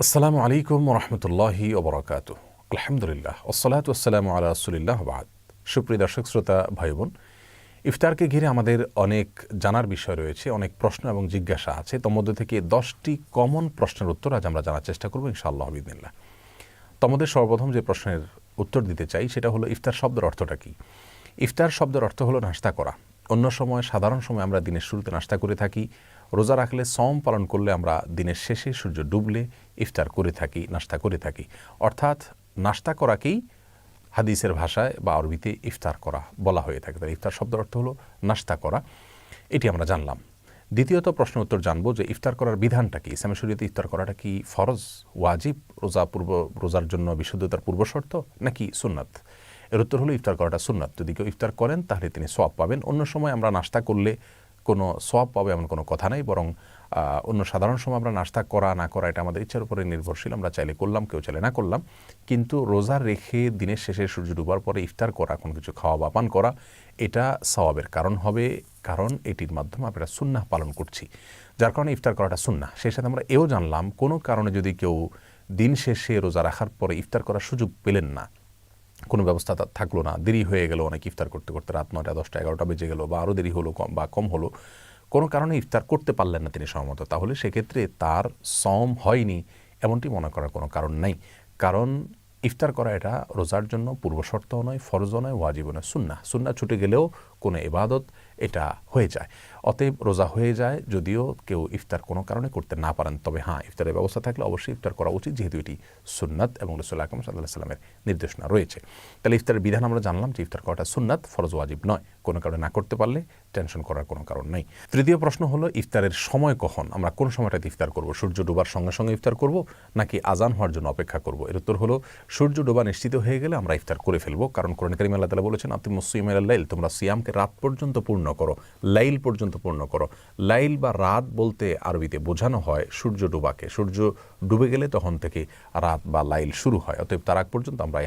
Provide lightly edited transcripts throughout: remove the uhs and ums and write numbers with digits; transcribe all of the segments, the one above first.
আসসালামু আলাইকুম ওরহমতুল্লাহি ওবরাকাতুহ। আলহামদুলিল্লাহ ওসসালাতু ওয়াসসালামু আলা রাসূলিল্লাহ বাদ। সুপ্রিয় দর্শক শ্রোতা ভাই বোন, ইফতারকে ঘিরে আমাদের অনেক জানার বিষয় রয়েছে, অনেক প্রশ্ন এবং জিজ্ঞাসা আছে। তোর মধ্যে থেকে 10টি কমন প্রশ্নের উত্তর আজ আমরা জানার চেষ্টা করব ইনশাআল্লাহ বিইذনিল্লাহ। তোমাদের সর্বপ্রথম যে প্রশ্নের উত্তর দিতে চাই সেটা হলো ইফতার শব্দের অর্থটা কী। ইফতার শব্দের অর্থ হলো নাস্তা করা। অন্য সময় সাধারণ সময় আমরা দিনের শুরুতে নাস্তা করে থাকি, রোজা রাখলে সওম পালন করলে আমরা দিনের শেষে সূর্য ডুবলে ইফতার করে থাকি, নাস্তা করে থাকি। অর্থাৎ নাস্তা করাকেই হাদিসের ভাষায় বা আরবিতে ইফতার করা বলা হয়ে থাকে। তাই ইফতার শব্দের অর্থ হলো নাস্তা করা, এটি আমরা জানলাম। দ্বিতীয়ত প্রশ্নের উত্তর জানবো যে ইফতার করার বিধানটা কি। ইসলামের শরীয়তে ইফতার করাটা কি ফরজ, ওয়াজিব, রোজার জন্য বিশুদ্ধতার পূর্বশর্ত, নাকি সুন্নাত? এর উত্তর হলো ইফতার করাটা সুন্নাত। যদি কেউ ইফতার করেন তাহলে তিনি সওয়াব পাবেন। অন্য সময় আমরা নাস্তা করলে কোনো সওয়াব পাবে এমন কোনো কথা নেই, বরং অন্য সাধারণ সময় আমরা নাস্তা করা না করা এটা আমাদের ইচ্ছার উপরে নির্ভরশীল। আমরা চাইলে করলাম, কেউ চাইলে না করলাম। কিন্তু রোজা রেখে দিনের শেষে সূর্য ডুবার পরে ইফতার করা, কোনো কিছু খাওয়া বা পান করা, এটা সওয়াবের কারণ হবে, কারণ এটির মাধ্যমে আমরা সুন্নাহ পালন করছি, যার কারণে ইফতার করাটা সুন্নাহ। সেই সাথে আমরা এও জানলাম কোনো কারণে যদি কেউ দিন শেষে রোজা রাখার পরে ইফতার করার সুযোগ পেলেন না, কোনো ব্যবস্থা থাকলো না, দেরি হয়ে গেল, অনেক ইফতার করতে করতে রাত 9টা 10টা 11টা বেজে গেল, বা আরও দেরি হলো বা কম হলো, কোনো কারণে ইফতার করতে পারলেন না তিনি সময়মতো, তাহলে সেক্ষেত্রে তার সওম হয়নি এমনটি মনে করার কোনো কারণ নেই। কারণ ইফতার করা এটা রোজার জন্য পূর্বশর্তও নয়, ফরজও নয়, ওয়াজিবও নয়, সুন্নাহ। সুন্নাহ ছুটে গেলেও কোনো ইবাদত এটা হয়ে যায়। অতএব রোজা হয়ে যায় যদিও কেউ ইফতার কোনো কারণে করতে না পারেন। তবে হ্যাঁ, ইফতারের ব্যবস্থা থাকলে অবশ্যই ইফতার করা উচিত, যেহেতু এটি সুন্নাত এবং রাসূল আকরাম সাল্লাল্লাহু আলাইহি ওয়াসাল্লামের নির্দেশনা রয়েছে। তাহলে ইফতারের বিধান আমরা জানলাম যে ইফতার করাটা সুন্নাত, ফরজ ওয়াজিব নয়। কোনো কারণে না করতে পারলে টেনশন করার কোনো কারণ নেই। তৃতীয় প্রশ্ন হলো ইফতারের সময় কখন, আমরা কোন সময়টাতে ইফতার করব? সূর্য ডোবার সঙ্গে সঙ্গে ইফতার করব নাকি আজান হওয়ার জন্য অপেক্ষা করব? এর উত্তর হলো সূর্য ডোবা নিশ্চিত হয়ে গেলে আমরা ইফতার করে ফেলবো। কারণ কোরআন কারীমে আল্লাহ তাআলা বলেছেন আতিমুস সিয়ামা ইলাল লাইল, তোমরা সিয়ামকে রাত পর্যন্ত পূর্ণ করো, লাইল পর্যন্ত পূর্ণ করো। লাইল বা রাত বলতে আরবিতে বোঝানো হয় সূর্য ডোবাকে। সূর্য ডুবে গেলে তখন থেকে রাত বা লাইল শুরু হয়। অতএব তার আগ পর্যন্ত আমরা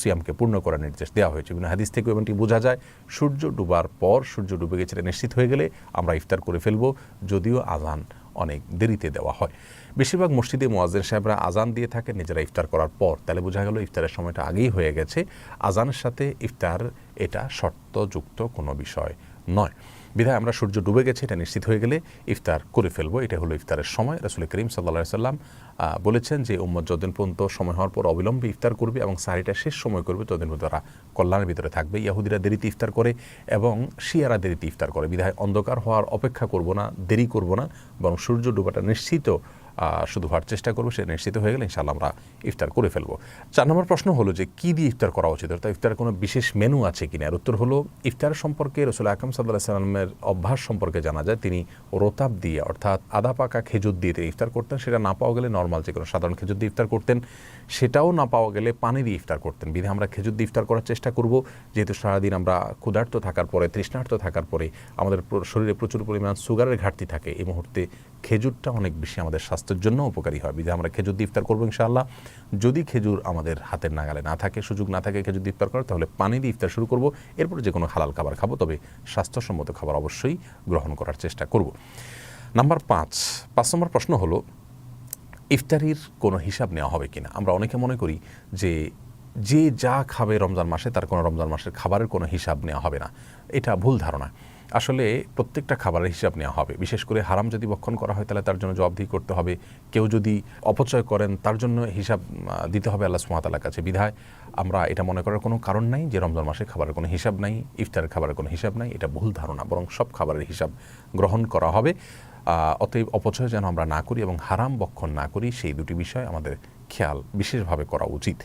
সিয়ামকে পূর্ণ করার নির্দেশ দেওয়া হয়েছে। বিভিন্ন হাদিস থেকে এমনটি বোঝা যায়, সূর্য ডুবার পর, সূর্য ডুবে গেছে নিশ্চিত হয়ে গেলে আমরা ইফতার করে ফেলবো, যদিও আজান অনেক দেরিতে দেওয়া হয়। বেশিরভাগ মসজিদে মুয়াজ্জিন সাহেবরা আজান দিয়ে থাকেন নিজেরা ইফতার করার পর। তাহলে বোঝা গেল ইফতারের সময়টা আগেই হয়ে গেছে। আজানের সাথে ইফতার এটা শর্তযুক্ত কোনো বিষয় নয়। বিধায় আমরা সূর্য ডুবে গেছে এটা নিশ্চিত হয়ে গেলে ইফতার করে ফেলবো। এটা হলো ইফতারের সময়। রাসূল করিম সাল্লাল্লাহু আলাইহি সাল্লাম বলেছেন যে উম্মত যতদিন পর্যন্ত সময় হওয়ার পর অবিলম্বে ইফতার করবে এবং সাহরিটা শেষ সময় করবে, ততদিন পর্যন্ত তারা কল্যাণের ভিতরে থাকবে। ইহুদিরা দেরিতে ইফতার করে এবং শিয়ারা দেরিতে ইফতার করে। বিধায় অন্ধকার হওয়ার অপেক্ষা করব না, দেরি করব না, বরং সূর্য ডুবাটা নিশ্চিত শুধু হওয়ার চেষ্টা করবো। সে নিশ্চিত হয়ে গেলে ইনশাআল্লাহ আমরা ইফতার করে ফেলবো। 4 নম্বর প্রশ্ন হলো যে কী দিয়ে ইফতার করা উচিত, অর্থাৎ ইফতারের কোনো বিশেষ মেনু আছে কিনা। এর উত্তর হলো ইফতার সম্পর্কে রাসূল আকরাম সাল্লাল্লাহু আলাইহি সাল্লামের অভ্যাস সম্পর্কে জানা যায়। তিনি রোতাব দিয়ে, অর্থাৎ আধা পাকা খেজুর দিয়ে তিনি ইফতার করতেন। সেটা না পাওয়া গেলে নর্মাল যে কোনো সাধারণ খেজুর দিয়ে ইফতার করতেন। সেটাও না পাওয়া গেলে পানি দিয়ে ইফতার করতেন। বিধায় আমরা খেজুর দিয়ে ইফতার করার চেষ্টা করব, যেহেতু সারাদিন আমরা ক্ষুধার্ত থাকার পরে, তৃষ্ণার্ত থাকার পরে আমাদের শরীরে প্রচুর পরিমাণ সুগারের ঘাটতি থাকে। এই মুহূর্তে খেজুরটা অনেক বেশি আমাদের স্বাস্থ্যের জন্য উপকারী হয়। বিধায় আমরা খেজুর দিয়ে ইফতার করবো ইনশাআল্লাহ। যদি খেজুর আমাদের হাতের নাগালে না থাকে, সুযোগ না থাকে খেজুর দিয়ে ইফতার করার, তাহলে পানি দিয়ে ইফতার শুরু করব। এরপরে যে কোনো হালাল খাবার খাবো, তবে স্বাস্থ্যসম্মত খাবার অবশ্যই গ্রহণ করার চেষ্টা করব। নাম্বার 5 নম্বর প্রশ্ন হলো ইফতারির কোনো হিসাব নেওয়া হবে কিনা। আমরা অনেকে মনে করি যে যে যা খাবে রমজান মাসে তার কোনো রমজান মাসের খাবারের কোনো হিসাব নেওয়া হবে না। এটা ভুল ধারণা। আসলে প্রত্যেকটা খাবারের হিসাব নেওয়া হবে। বিশেষ করে হারাম যদি ভক্ষণ করা হয় তাহলে তার জন্য জবাবদিহি করতে হবে। কেউ যদি অপচয় করেন তার জন্য হিসাব দিতে হবে আল্লাহ সুবহানাহু ওয়া তাআলার কাছে। বিধায় আমরা এটা মনে করার কোনো কারণ নাই যে রমজান মাসে খাবারের কোনো হিসাব নাই, ইফতারের খাবারের কোনো হিসাব নাই। এটা ভুল ধারণা, বরং সব খাবারের হিসাব গ্রহণ করা হবে। অতএব অপচয় যেন আমরা না করি এবং হারাম ভক্ষণ না করি, সেই দুটি বিষয় আমাদের খেয়াল বিশেষভাবে করা উচিত।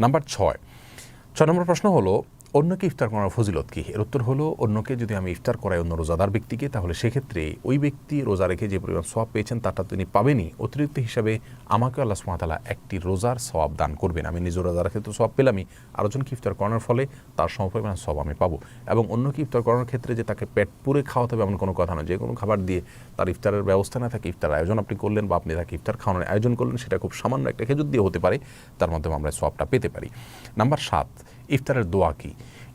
নাম্বার 6 নম্বর প্রশ্ন হলো অন্যকে ইফতার করার ফজিলত কী। এর উত্তর হলো অন্যকে যদি আমি ইফতার করাই অন্য রোজাদার ব্যক্তিকে, তাহলে সেক্ষেত্রে ওই ব্যক্তি রোজা রেখে যে পরিমাণ সওয়াব পেয়েছেন তারটা তিনি পাবেনই। অতিরিক্ত হিসাবে আমাকে আল্লাহ সুবহানাহু ওয়া তাআলা একটি রোজার সওয়াব দান করবেন। আমি নিজে রোজা রেখে তো সওয়াব পেলামই, আরেকজনকে ইফতার করানোর ফলে তার সমপরিমাণ সওয়াব আমি পাবো। এবং অন্যকে ইফতার করানোর ক্ষেত্রে যে তাকে পেট পুরে খাওয়াতে হবে এমন কোনো কথা নয়। যে কোনো খাবার দিয়ে তার ইফতারের ব্যবস্থা না থাকে, ইফতার আয়োজন আপনি করলেন বা আপনি তাকে ইফতার খাওয়ানোর আয়োজন করলেন, সেটা খুব সামান্য একটা খেজুর দিয়ে হতে পারে, তার মাধ্যমে আমরা সওয়াবটা পেতে পারি। নাম্বার 7 ইফতারের দোয়া কী।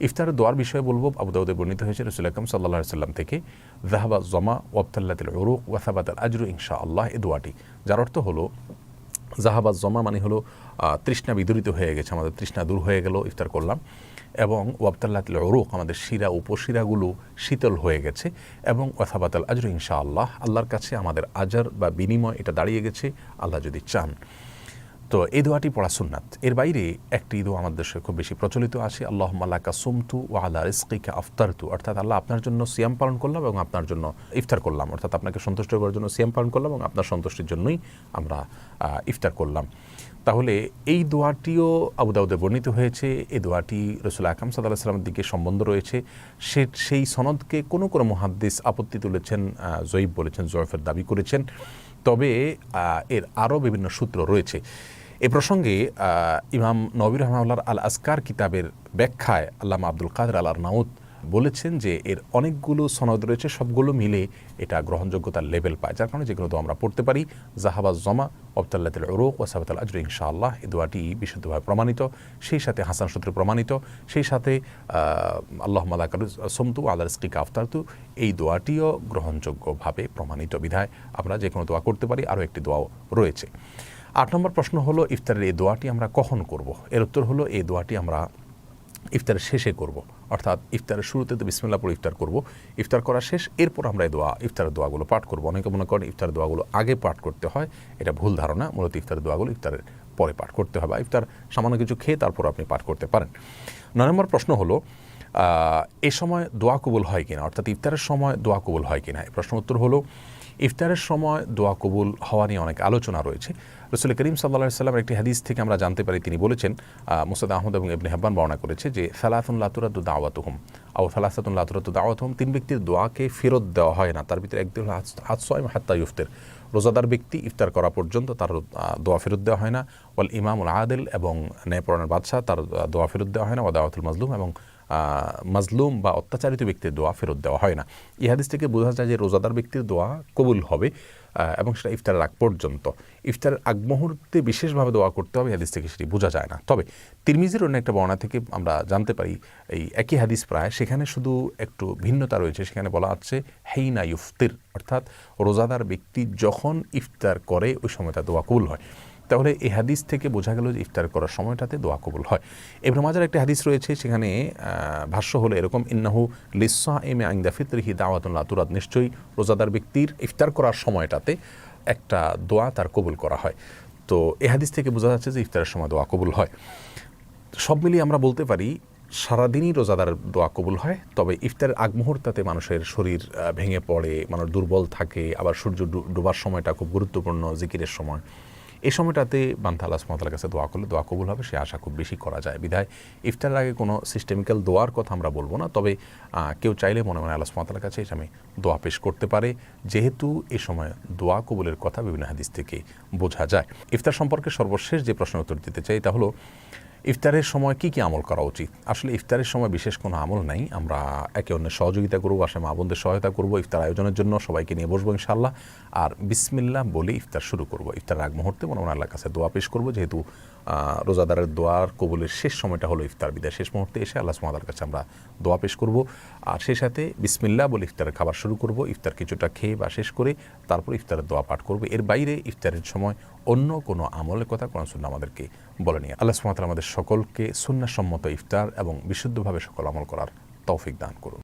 ইফতারের দোয়ার বিষয়ে বলবো, আবু দাউদে বর্ণিত হয়েছে রাসূল আকরাম সাল্লাল্লাহু আলাইহি সাল্লাম থেকে, যাহাবা যমা ওয়াবতাল্লাতিল উরুক ওয়া সাবাতাল আজরু ইনশাআল্লাহ। এই দোয়াটি, যার অর্থ হলো জাহাবাজ জমা মানে হলো তৃষ্ণা বিদূরিত হয়ে গেছে, আমাদের তৃষ্ণা দূর হয়ে গেল, ইফতার করলাম। এবং ওয়াবতাল্লাতিল উরুক, আমাদের শিরা উপশিরাগুলো শীতল হয়ে গেছে। এবং ওয়াসাবাতাল আজরু ইনশাআল্লাহ, আল্লাহর কাছে আমাদের আজার বা বিনিময় এটা দাঁড়িয়ে গেছে আল্লাহ যদি চান। তো এই দোয়াটি পড়া সুন্নাত। এর বাইরে একটি দোয়া আমাদের দেশে খুব বেশি প্রচলিত আছে, আল্লাহুম্মা লাকা সুমতু ওয়া আলা রিজকিকা আফতারতু, অর্থাৎ আল্লাহ আপনার জন্য সিয়াম পালন করলাম এবং আপনার জন্য ইফতার করলাম, অর্থাৎ আপনাকে সন্তুষ্ট করার জন্য সিয়াম পালন করলাম এবং আপনার সন্তুষ্টির জন্যই আমরা ইফতার করলাম। তাহলে এই দোয়াটিও আবু দাউদে বর্ণিত হয়েছে। এই দোয়াটি রাসূল আকরাম সাল্লাল্লাহু আলাইহি ওয়াসাল্লামের দিকে সম্বন্ধ রয়েছে। সেই সনদকে কোনো কোনো মুহাদ্দিস আপত্তি তুলেছেন, জয়ীফ বলেছেন, জয়ফের দাবি করেছেন। তবে এর আরও বিভিন্ন সূত্র রয়েছে। এ প্রসঙ্গে ইমাম নবী রাহমাহুল্লাহর আল আজকার কিতাবের ব্যাখ্যায় আল্লামা আব্দুল কাদের আল আরনাউত বলেছেন যে এর অনেকগুলো সনদ রয়েছে, সবগুলো মিলে এটা গ্রহণযোগ্যতার লেভেল পায়, যার কারণে যেগুলো তো আমরা পড়তে পারি। জাহাবাজ জমা ওয়াবতাল্লাতিল উরুক ওয়া সাবাতাল আজরু ইনশাআল্লাহ, এই দোয়াটি বিশুদ্ধভাবে প্রমাণিত, সেই সাথে হাসান সূত্রে প্রমাণিত, সেই সাথে আল্লাহুম্মা লাকা সুমতু ওয়া আলা রিজকিকা আফতারতু, এই দোয়াটিও গ্রহণযোগ্যভাবে প্রমাণিত বিধায় আমরা যে কোনো দোয়া করতে পারি। আরও একটি দোয়াও রয়েছে। 8 নম্বর প্রশ্ন হলো ইফতারের এই দোয়াটি আমরা কখন করব? এর উত্তর হলো এই দোয়াটি আমরা ইফতারের শেষে করব, অর্থাৎ ইফতারের শুরুতে তো বিসমিল্লাহ পড়ে ইফতার করব, ইফতার করা শেষ, এরপর আমরা এই ইফতারের দোয়াগুলো পাঠ করব। অনেকে মনে করেন ইফতারের দোয়াগুলো আগে পাঠ করতে হয়, এটা ভুল ধারণা। মূলত ইফতারের দোয়াগুলো ইফতারের পরে পাঠ করতে হবে, ইফতার সামান্য কিছু খেয়ে তারপর আপনি পাঠ করতে পারেন। 9 নম্বর প্রশ্ন হলো এ সময় দোয়া কবুল হয় কিনা, অর্থাৎ ইফতারের সময় দোয়া কবুল হয় কিনা। এই প্রশ্ন উত্তর হলো ইফতারের সময় দোয়া কবুল হওয়া নিয়ে অনেক আলোচনা রয়েছে। রাসূল করিম সাল্লাল্লাহু আলাইহি ওয়াসাল্লামের একটি হাদিস থেকে আমরা জানতে পারি, তিনি বলেছেন, মুসনাদ আহমদ এবং ইবনে হিব্বান বর্ণনা করেছে যে সালাতুন লা তুরাদ্দু দাওয়াতুহুম আও সালাসাতুন লা তুরাদ্দু দাওয়াতুহুম, 3 ব্যক্তির দোয়াকে ফেরত দেওয়া হয় না, তার ভিতরে একটি হলো আস-সাইম হাত্তা ইফতার, রোজাদার ব্যক্তি ইফতার করা পর্যন্ত তার দোয়া ফেরত দেওয়া হয় না। ওয়াল ইমামুল আদিল, এবং ন্যায়পরায়ণ বাদশাহ, তার দোয়া ফেরত দেওয়া হয় না। ওয়া দাওয়াতুল মাজলুম, এবং মাজলুম বা অত্যাচারিত ব্যক্তির দোয়া ফেরত দেওয়া হয় না। এই হাদিস থেকে বোঝা যায় যে রোজাদার ব্যক্তির দোয়া কবুল হবে, এবং সেটা ইফতারের আগ পর্যন্ত। ইফতারের আগ মুহূর্তে বিশেষভাবে দোয়া করতে হবে, হাদিস থেকে সেটি বোঝা যায় না। তবে তিরমিজির অন্য একটা বর্ণনা থেকে আমরা জানতে পারি, এই একই হাদিস প্রায়, সেখানে শুধু একটু ভিন্নতা রয়েছে। সেখানে বলা আছে হেইনা ইফতির, অর্থাৎ রোজাদার ব্যক্তি যখন ইফতার করে ওই সময় তার দোয়া কবুল হয়। তাহলে এই হাদিস থেকে বোঝা গেল যে ইফতার করার সময়টাতে দোয়া কবুল হয়। ইবনে মাজার একটা হাদিস রয়েছে, সেখানে ভাষ্য হলো এরকম, ইন্নাহু লিস-সাইমি ইনদা ফিতরিহি দাওয়াতুন লা তুরাদ, নিশ্চয়ই রোজাদার ব্যক্তির ইফতার করার সময়টাতে একটা দোয়া তার কবুল করা হয়। তো এই হাদিস থেকে বোঝা যাচ্ছে যে ইফতারের সময় দোয়া কবুল হয়। সব মিলিয়ে আমরা বলতে পারি সারাদিনই রোজাদার দোয়া কবুল হয়, তবে ইফতারের আগ মুহূর্তে মানুষের শরীর ভেঙে পড়ে, মানুষ দুর্বল থাকে, আবার সূর্য ডোবার সময়টা খুব গুরুত্বপূর্ণ জিকিরের সময়। এই সময়টাতে বান্দা আল্লাহ সুবহানাহু ওয়া তাআলার কাছে দোয়া করলে দোয়া কবুল হবে, সে আশা খুব বেশি করা যায়। বিধায় ইফতারের আগে কোনো সিস্টেমিক্যাল দোয়ার কথা আমরা বলবো না, তবে কেউ চাইলে মনে মনে আল্লাহ সুবহানাহু ওয়া তাআলার কাছে এসে আমি দোয়া পেশ করতে পারে, যেহেতু এই সময় দোয়া কবুলের কথা বিভিন্ন হাদিস থেকে বোঝা যায়। ইফতার সম্পর্কে সর্বশেষ যে প্রশ্নের উত্তর দিতে চাই তা হলো ইফতারের সময় কি কি আমল করা উচিত। আসলে ইফতারের সময় বিশেষ কোনো আমল নাই, আমরা একে অন্যের সহযোগিতা করবো, বাসায় মা বোনদের সহায়তা করবো, ইফতার আয়োজনের জন্য সবাইকে নিয়ে বসবো ইনশাআল্লাহ, আর বিসমিল্লাহ বলে ইফতার শুরু করবো। ইফতার আগ মুহূর্তে মনে মনে আল্লাহর কাছে দোয়া পেশ করবো, যেহেতু রোজাদারের দোয়ার কবুলের শেষ সময়টা হলো ইফতার, বিদায় শেষ মুহূর্তে এসে আল্লাহ সুবহানাহু ওয়া তাআলার কাছে আমরা দোয়া পেশ করবো, আর সেই সাথে বিসমিল্লাহ বলে ইফতারের খাবার শুরু করবো। ইফতার কিছুটা খেয়ে বা শেষ করে তারপর ইফতারের দোয়া পাঠ করবো। এর বাইরে ইফতারের সময় অন্য কোনো আমলের কথা কোরআন সুন্নাহ আমাদেরকে বলেনি। আল্লাহ সুবহানাহু ওয়া তাআলা আমাদের সকলকে সুন্নাহসম্মত ইফতার এবং বিশুদ্ধভাবে সকল আমল করার তৌফিক দান করুন।